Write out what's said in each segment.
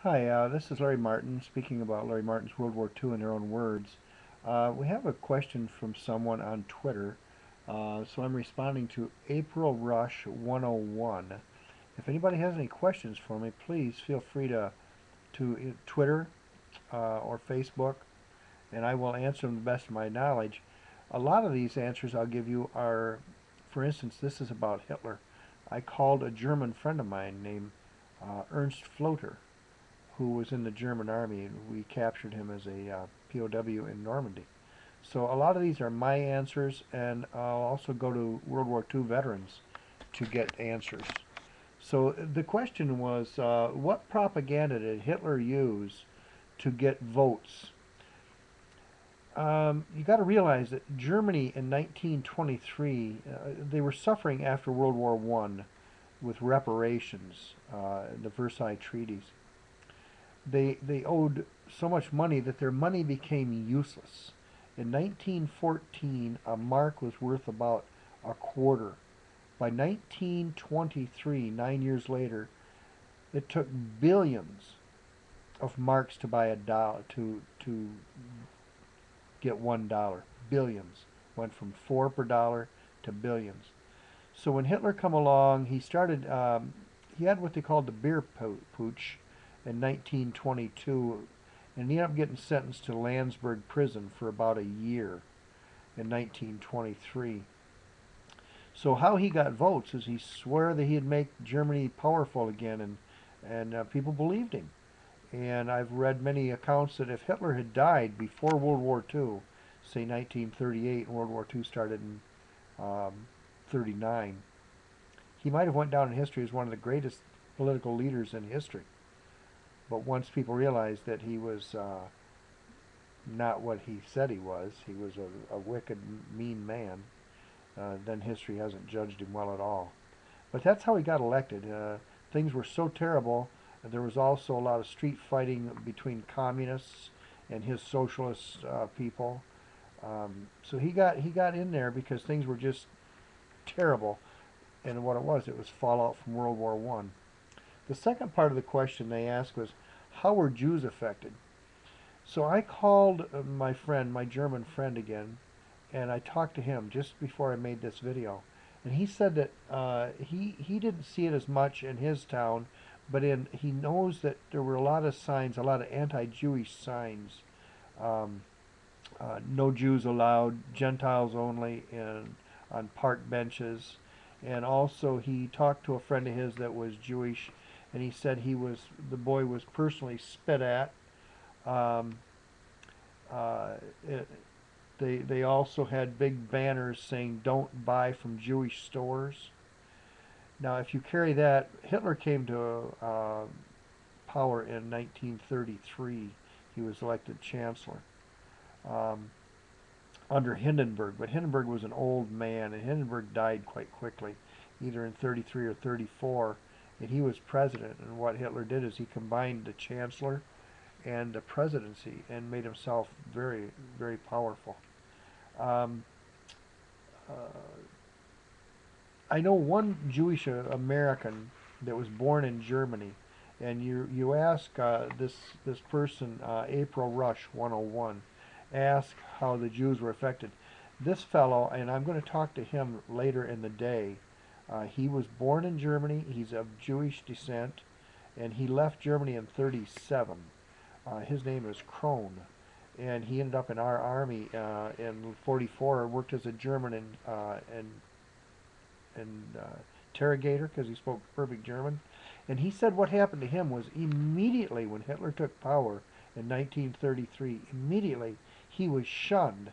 Hi, this is Larry Martin speaking about Larry Martin's World War II in their own words. We have a question from someone on Twitter, so I'm responding to April Rush 101. If anybody has any questions for me, please feel free to Twitter or Facebook, and I will answer them to the best of my knowledge. A lot of these answers I'll give you are, for instance, this is about Hitler. I called a German friend of mine named Ernst Floter, who was in the German army, and we captured him as a POW in Normandy. So a lot of these are my answers, and I'll also go to World War II veterans to get answers. So the question was, what propaganda did Hitler use to get votes? You got to realize that Germany in 1923, they were suffering after World War I with reparations, the Versailles treaties. They owed so much money that their money became useless. In 1914, a mark was worth about a quarter. By 1923, 9 years later, it took billions of marks to buy a dollar to get $1. Billions went from four per dollar to billions. So when Hitler come along, he started. He had what they called the beer pooch in 1922, and he ended up getting sentenced to Landsberg prison for about a year in 1923. So how he got votes is he swore that he'd make Germany powerful again, and people believed him. And I've read many accounts that if Hitler had died before World War II, say 1938, and World War II started in 39, he might have went down in history as one of the greatest political leaders in history. But once people realized that he was not what he said he was a wicked, mean man, then history hasn't judged him well at all. But that's how he got elected. Things were so terrible. There was also a lot of street fighting between communists and his socialist people. So he got in there because things were just terrible. And what it was fallout from World War I. The second part of the question they asked was, how were Jews affected? So I called my friend, my German friend again, and I talked to him just before I made this video. And he said that he didn't see it as much in his town, but he knows that there were a lot of signs, a lot of anti-Jewish signs. Um, no Jews allowed, Gentiles only, on park benches. And also he talked to a friend of his that was Jewish, and he said the boy was personally spit at. Um, it, they also had big banners saying "Don't buy from Jewish stores." Now, if you carry that, Hitler came to power in 1933. He was elected chancellor um, under Hindenburg, but Hindenburg was an old man, and Hindenburg died quite quickly, either in 33 or 34, and he was president. And what Hitler did is he combined the chancellor and the presidency and made himself very, very powerful. Um, uh, I know one Jewish American that was born in Germany, and you ask this person, April Rush 101, ask how the Jews were affected. This fellow, and I'm going to talk to him later in the day. He was born in Germany. He's of Jewish descent, and he left Germany in 37. His name is Krohn, and he ended up in our army in 44. Worked as a German and interrogator because he spoke perfect German. And he said what happened to him was immediately when Hitler took power in 1933, immediately he was shunned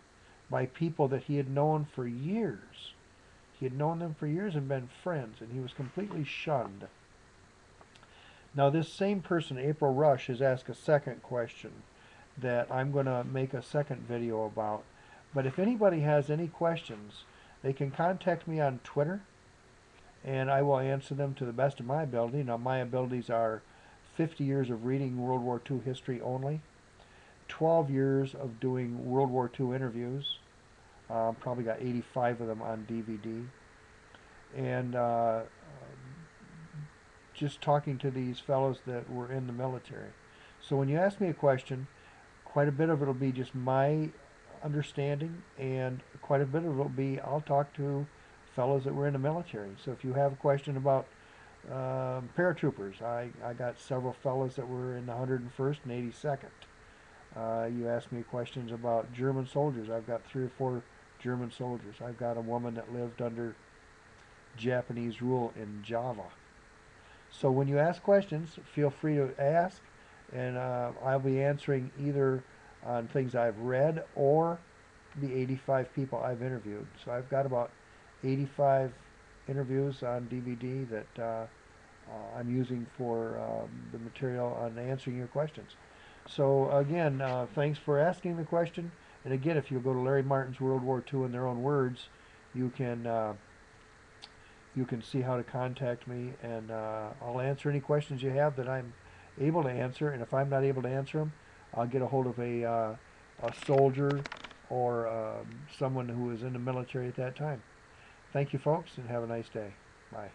by people that he had known for years. He had known them for years and been friends, and he was completely shunned. Now this same person, April Rush, has asked a second question that I'm going to make a second video about. But if anybody has any questions, they can contact me on Twitter, and I will answer them to the best of my ability. Now, my abilities are 50 years of reading World War II history only, 12 years of doing World War II interviews, probably got 85 of them on DVD, and just talking to these fellows that were in the military. So when you ask me a question, quite a bit of it will be just my understanding, and quite a bit of it will be I'll talk to fellows that were in the military. So if you have a question about paratroopers, I got several fellows that were in the 101st and 82nd. You ask me questions about German soldiers. I've got 3 or 4 German soldiers. I've got a woman that lived under Japanese rule in Java. So when you ask questions, feel free to ask, and I'll be answering either on things I've read or the 85 people I've interviewed. So I've got about 85 interviews on DVD that I'm using for the material on answering your questions. So again, thanks for asking the question. And again, if you go to Larry Martin's World War II in their own words, you can you can see how to contact me, and I'll answer any questions you have that I'm able to answer. And if I'm not able to answer them, I'll get a hold of a soldier or someone who was in the military at that time. Thank you, folks, and have a nice day. Bye.